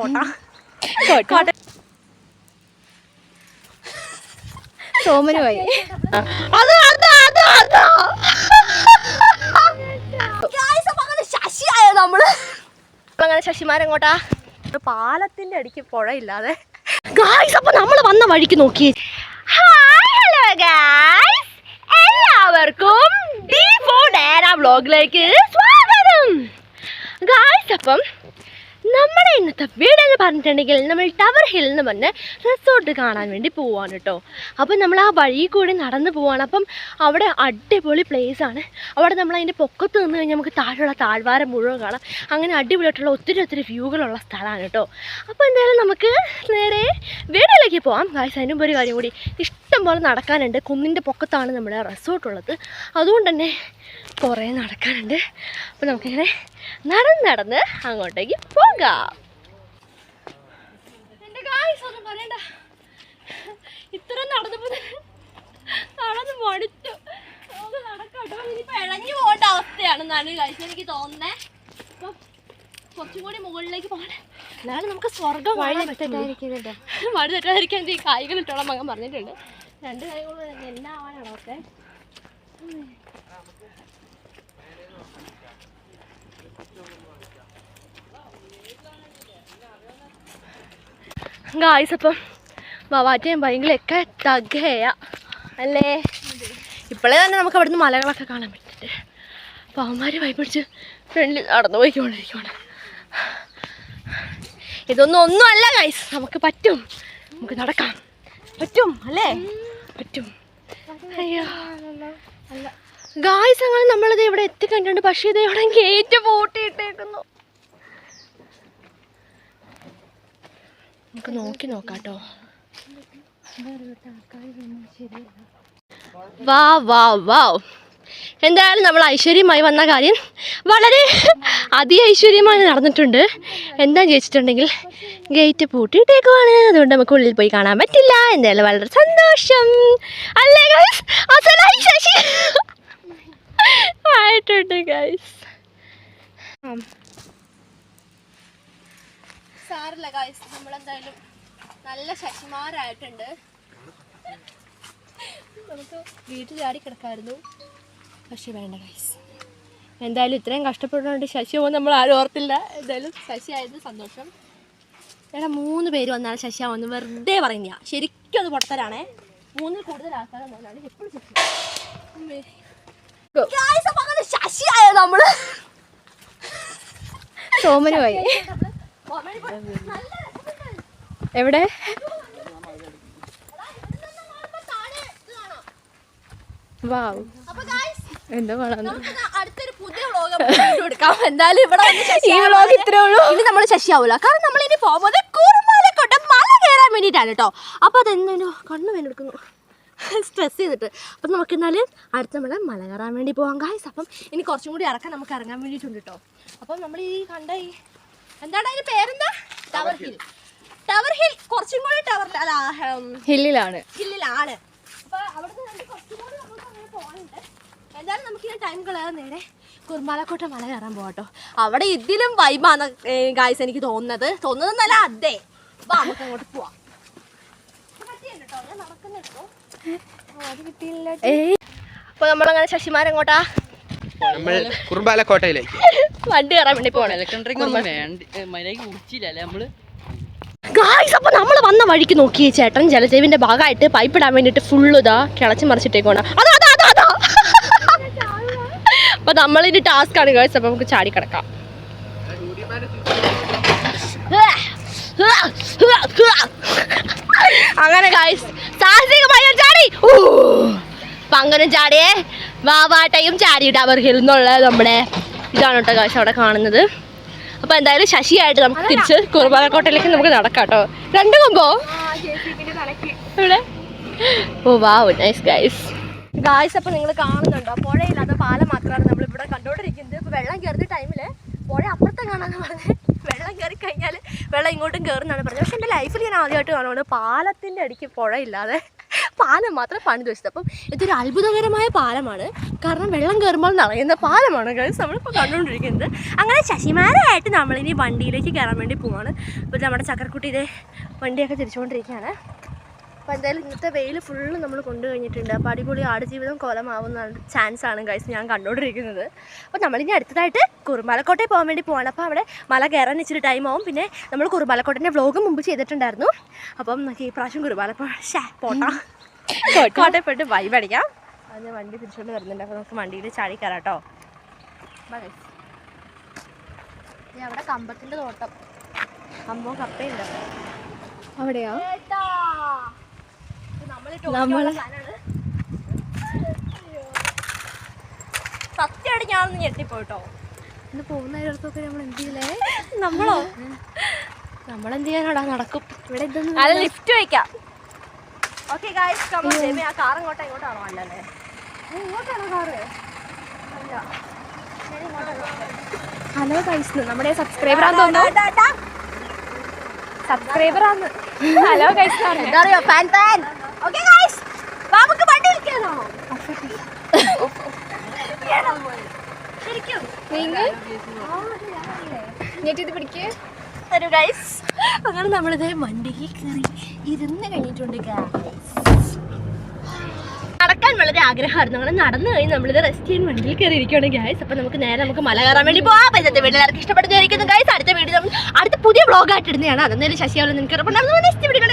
കോട്ട സോമനുമായി ശശിയായ നമ്മള് അങ്ങനെ ശശിമാരെങ്ങോട്ടാ പാലത്തിന്റെ അടിക്ക് പുഴയില്ലാതെ ഗായ്സ്. അപ്പൊ നമ്മൾ വന്ന വഴിക്ക് നോക്കി. ഹലോ ഗായ്സ്, എല്ലാവർക്കും വ്ലോഗിലേക്ക് സ്വാഗതം ഗായ്സ്. അപ്പം നമ്മുടെ ഇന്നത്തെ വീഡിയോ എന്ന് പറഞ്ഞിട്ടുണ്ടെങ്കിൽ നമ്മൾ ടവർ ഹിൽ എന്ന് പറഞ്ഞ റിസോർട്ട് കാണാൻ വേണ്ടി പോവാണ് കേട്ടോ. അപ്പം നമ്മൾ ആ വഴി കൂടി നടന്ന് പോവാണ്. അപ്പം അവിടെ അടിപൊളി പ്ലേസാണ്. അവിടെ നമ്മൾ അതിൻ്റെ പൊക്കത്ത് നിന്ന് കഴിഞ്ഞാൽ നമുക്ക് താഴെയുള്ള താഴ്വാരം മുഴുവൻ കാണാം. അങ്ങനെ അടിപൊളിയായിട്ടുള്ള ഒത്തിരി വ്യൂകളുള്ള സ്ഥലമാണ് കേട്ടോ. അപ്പോൾ എന്തായാലും നമുക്ക് നേരെ വീഡിയോയിലേക്ക് പോവാം ഗായ്സ്. അതിന് മുമ്പ് ഒരു കാര്യം കൂടി, ഇഷ്ടം പോലെ നടക്കാനുണ്ട്. കുന്നിൻ്റെ പൊക്കത്താണ് നമ്മുടെ റിസോർട്ടുള്ളത്. അതുകൊണ്ട് തന്നെ കുറേ നടക്കാനുണ്ട്. അപ്പോൾ നമുക്കിങ്ങനെ നടന്ന് അങ്ങോട്ടേക്ക് പോകാം. എൻ്റെ ഗായ്സ് ഒന്നും പറയണ്ട, ഇത്ര നടന്നപ്പോൾ നടന്ന് മടുത്തു. നമുക്ക് നടക്കാട്ടോ. ഇനിയിപ്പോൾ ഇഴഞ്ഞു പോകേണ്ട അവസ്ഥയാണെന്നാണ് ഗായ്സ് എനിക്ക് തോന്നുന്നത്. അപ്പം കുറച്ചും കൂടി മുകളിലേക്ക് പോകണം, എന്നാലും നമുക്ക് സ്വർഗം വഴി തെറ്റാതിരിക്കാൻ ഈ കായ്കൾ ഇട്ടോളം മകൻ പറഞ്ഞിട്ടുണ്ട്. 2 കായ്കളും എന്നാ ആവാനാണോ ഒക്കെ. ഗായ്സ് അപ്പം വവാറ്റയും ഭയങ്കരമൊക്കെ തകയ അല്ലേ. ഇപ്പോഴേ തന്നെ നമുക്ക് അവിടുന്ന് മലകളൊക്കെ കാണാൻ പറ്റിട്ട്. അപ്പോൾ അവന്മാർ വൈപിടിച്ച് ഫ്രണ്ടിൽ നടന്നു പോയിക്കൊണ്ടിരിക്കുകയാണ്. ഒന്നും അല്ല ഗായ്സ്, നമുക്ക് പറ്റും, നമുക്ക് നടക്കാം പറ്റും അല്ലേ, പറ്റും. അയ്യോ ഗായ്സ്, അങ്ങനെ നമ്മളിത് ഇവിടെ എത്തിക്കണ്ടിട്ടുണ്ട്. പക്ഷേ ഇത് ഇവിടെ ഗേറ്റ് പൂട്ടിയിട്ടേക്കുന്നു. നമുക്ക് നോക്കാട്ടോ. വാവ് എന്തായാലും നമ്മൾ ഐശ്വര്യമായി വന്ന കാര്യം വളരെ ഐശ്വര്യമായി നടന്നിട്ടുണ്ട്. എന്താണെന്ന് ചോദിച്ചിട്ടുണ്ടെങ്കിൽ ഗേറ്റ് പൂട്ടിയിട്ടേക്കുവാണ്. അതുകൊണ്ട് നമുക്ക് ഉള്ളിൽ പോയി കാണാൻ പറ്റില്ല. എന്തായാലും വളരെ സന്തോഷം അല്ലേ ഗൈസ്. അസലായി ശശി ആയിട്ടുണ്ട് ഗൈസ്. സാറില്ല ഗൈസ്, നമ്മളെന്തായാലും നല്ല ശശിമാരായിട്ടുണ്ട്. നമുക്ക് വീട്ടിൽ ചാടി കിടക്കായിരുന്നു, പക്ഷെ വേണ്ട ഗൈസ്. എന്തായാലും ഇത്രയും കഷ്ടപ്പെടുന്നുണ്ട് ശശി പോകുമ്പോൾ നമ്മൾ ആരും ഓർത്തില്ല. എന്തായാലും ശശി ആയത് സന്തോഷം. എടാ 3 പേര് വന്നാലും ശശി ആവുന്നു, വെറുതെ പറയുന്ന. ശരിക്കും അത് പൊട്ടത്തരാണേ. 3-ൽ കൂടുതൽ ആൾക്കാരെന്നാണ് എപ്പോഴും ശശിയായ നമ്മള് സോമനുമായി. എവിടെ വാവ് എന്തോ അടുത്തൊരു പുതിയ വ്ലോഗ് എടുക്കാം. എന്തായാലും ഇവിടെ ഈ വ്ലോഗ് ഇത്രേ ഉള്ളൂ. ഇനി നമ്മൾ ശശിയാവൂല, കാരണം നമ്മൾ ഇനി പോകുന്നത് കുറുമ്പാലക്കോട്ട മല കയറാൻ വേണ്ടിയിട്ടാണ് കേട്ടോ. അപ്പോൾ അതെന്തോ കണ്ണു വേനെടുക്കുന്നു സ്ട്രെസ് ചെയ്തിട്ട്. അപ്പം നമുക്ക് എന്നാലും അടുത്ത മല കയറാൻ വേണ്ടി പോകാം ഗായ്സ്. അപ്പം ഇനി കുറച്ചും കൂടി ഇറക്കാൻ നമുക്ക് ഇറങ്ങാൻ വേണ്ടിയിട്ടുണ്ട് കേട്ടോ. അപ്പം നമ്മൾ ഈ കണ്ട ഈ എന്താണ് അതിൻ്റെ പേരെന്താ, ടവർ ഹിൽ കുറച്ചും കൂടി ഹില്ലിലാണ്. അപ്പോൾ അവിടുന്ന് കുറച്ചും കൂടി നമുക്ക് അങ്ങനെ പോകാനുണ്ട്. എന്തായാലും നമുക്ക് ഈ ടൈം കളയാൻ നേരെ കുറുമ്പാലക്കോട്ട മല കയറാൻ പോകട്ടോ. അവിടെ ഇതിലും വൈബാണ് ഗായ്സ് എനിക്ക് തോന്നുന്നതല്ല അതെ. അപ്പോൾ നമുക്ക് അങ്ങോട്ട് പോവാം. അപ്പോൾ നമ്മളങ്ങനെ ശശിമാരെങ്ങോട്ടാ, കുറുമ്പാലക്കോട്ടയിലേക്ക് വണ്ടി കയറാൻ വേണ്ടി പോകണം. ഗായ്സ് അപ്പോൾ നമ്മൾ വന്ന വഴിക്ക് നോക്കി ചേട്ടൻ ജലജീവിന്റെ ഭാഗമായിട്ട് പൈപ്പ് ഇടാൻ വേണ്ടിയിട്ട് ഫുള്ള് ഇതാ കിളച്ച് മറിച്ചിട്ടേക്കോണം. അതാ അപ്പോൾ നമ്മളിത് ടാസ്ക് ആണ് ഗായ്സ്. അപ്പോൾ നമുക്ക് ചാടി കിടക്കാം. അങ്ങനെ ഗായ്സ് സാഹസികമായി ചാടി. അപ്പം അങ്ങനെ ചാടിയേ വാവാട്ടയും ചാടി ടവർ ഹിൽ എന്നുള്ള നമ്മുടെ ഇതാണ് കേട്ടോ ഗായ്സ് അവിടെ കാണുന്നത്. അപ്പോൾ എന്തായാലും ശശിയായിട്ട് നമുക്ക് തിരിച്ച് കുറുമ്പാലക്കോട്ടയിലേക്ക് നമുക്ക് നടക്കാം കേട്ടോ. 2 കൊമ്പോ ഇവിടെ. ഓ വാവ് നൈസ് ഗായ്സ്. അപ്പോൾ നിങ്ങൾ കാണുന്നുണ്ടോ, പുഴയില്ലാത്ത പാലം മാത്രമാണ് നമ്മളിവിടെ കണ്ടുകൊണ്ടിരിക്കുന്നത്. ഇപ്പോൾ വെള്ളം കയറുന്ന ടൈമിൽ പുഴ അപ്പുറത്തെ കാണാമെന്ന് പറഞ്ഞ് വെള്ളം കയറി കഴിഞ്ഞാൽ വെള്ളം ഇങ്ങോട്ടും കയറുന്നതാണ് പറഞ്ഞത്. പക്ഷേ എൻ്റെ ലൈഫിൽ ഞാൻ ആദ്യമായിട്ട് കാണുന്നത് പാലത്തിൻ്റെ അടിക്ക് പുഴയില്ലാതെ പാലം മാത്രം പണിത് വെച്ചത്. അപ്പം ഇതൊരു അത്ഭുതകരമായ പാലമാണ്, കാരണം വെള്ളം കയറുമ്പോൾ നിറയുന്ന പാലമാണ് ഗൈസ് നമ്മളിപ്പോൾ കണ്ടുകൊണ്ടിരിക്കുന്നത്. അങ്ങനെ ശശിമാരായിട്ട് നമ്മളിനി വണ്ടിയിലേക്ക് കയറാൻ വേണ്ടി പോവാണ്. അപ്പോൾ നമ്മുടെ ചക്കരക്കുട്ടി ഇതേ വണ്ടിയൊക്കെ തിരിച്ചുകൊണ്ടിരിക്കുകയാണ്. അപ്പോൾ എന്തായാലും ഇന്നത്തെ വെയിൽ ഫുള്ള് നമ്മൾ കൊണ്ടു കഴിഞ്ഞിട്ടുണ്ട്. അപ്പോൾ അടിപൊളി ആടുജീവിതം കോലമാവുന്ന ചാൻസ് ആണ് ഗൈസ് ഞാൻ കണ്ടുകൊണ്ടിരിക്കുന്നത്. അപ്പോൾ നമ്മളിനി അടുത്തതായിട്ട് കുറുമ്പാലക്കോട്ടയിൽ പോകാൻ വേണ്ടി പോവാണ്. അപ്പോൾ അവിടെ മല കയറാൻ ഇച്ചിരി ടൈം ആവും. പിന്നെ നമ്മൾ കുറുമ്പാലക്കോട്ടൻ്റെ വ്ലോഗ് മുമ്പ് ചെയ്തിട്ടുണ്ടായിരുന്നു. അപ്പം നമുക്ക് ഈ പ്രാവശ്യം കോട്ടയിൽ പോയിട്ട് വൈബ് അടിക്കാം. അത് വണ്ടി തിരിച്ചുകൊണ്ട് വരുന്നുണ്ട്. അപ്പോൾ നമുക്ക് വണ്ടിയിൽ ചാടി കയറാം കേട്ടോ. അവിടെ കമ്പത്തിൻ്റെ തോട്ടം, കമ്പവും കപ്പയുണ്ട് അവിടെയോ. സത്യമായിട്ട് ഞാനൊന്ന് ഞെട്ടിപ്പോട്ടോ. ഇന്ന് പോകുന്നതിനടുത്തൊക്കെ നമ്മൾ എന്ത് ചെയ്യില്ലേ? നമ്മളെന്ത് ചെയ്യാനാടാ, നടക്കും. ഇവിടെ അല്ല ലിഫ്റ്റ് വയ്ക്കാം. ഓക്കെ ഗായ്സ്, ആ കാർ ഇങ്ങോട്ടാണോ? അല്ലല്ലേ, ഇങ്ങോട്ടാണോ കാറ്? അല്ല, ഹലോ ഗൈസ്, നമ്മുടെ സബ്സ്ക്രൈബറാന്ന് തോന്നുന്നു. സബ്സ്ക്രൈബറാന്ന്. ഹലോ ഗൈസ്, എന്താ അറിയോ, ഫാൻ. ഓക്കെ ഗൈസ്, നമുക്ക് വണ്ടി വിളിക്കാനോ? ശരിക്കും ഞെട്ടിട്ട് പിടിക്കേ തരൂ ഗൈസ്. അങ്ങനെ നമ്മളിത് വണ്ടിയിൽ കയറി ഇരുന്ന് കഴിഞ്ഞിട്ടുണ്ട് ഗൈസ്. നടക്കാൻ വളരെ ആഗ്രഹമായിരുന്നു. അങ്ങനെ നടന്നു കഴിഞ്ഞ് നമ്മളിത് റെസ്റ്റ് ചെയ്യാൻ വണ്ടിയിൽ കയറി ഇരിക്കുകയാണ് ഗൈസ്. അപ്പോൾ നമുക്ക് മല കയറാൻ വേണ്ടി പോകാം. അപ്പോൾ ഇന്നത്തെ വീഡിയോ എല്ലാവർക്കും ഇഷ്ടപ്പെടുന്നതായിരിക്കുന്നു ഗൈസ്. അടുത്ത വീഡിയോ നമ്മൾ അടുത്ത പുതിയ വ്ളോഗായിട്ട് ഇടുന്നതാണ്. അതെന്തായാലും ശശിയാവില്ല നിങ്ങൾക്ക് നെക്സ്റ്റ് വീഡിയോ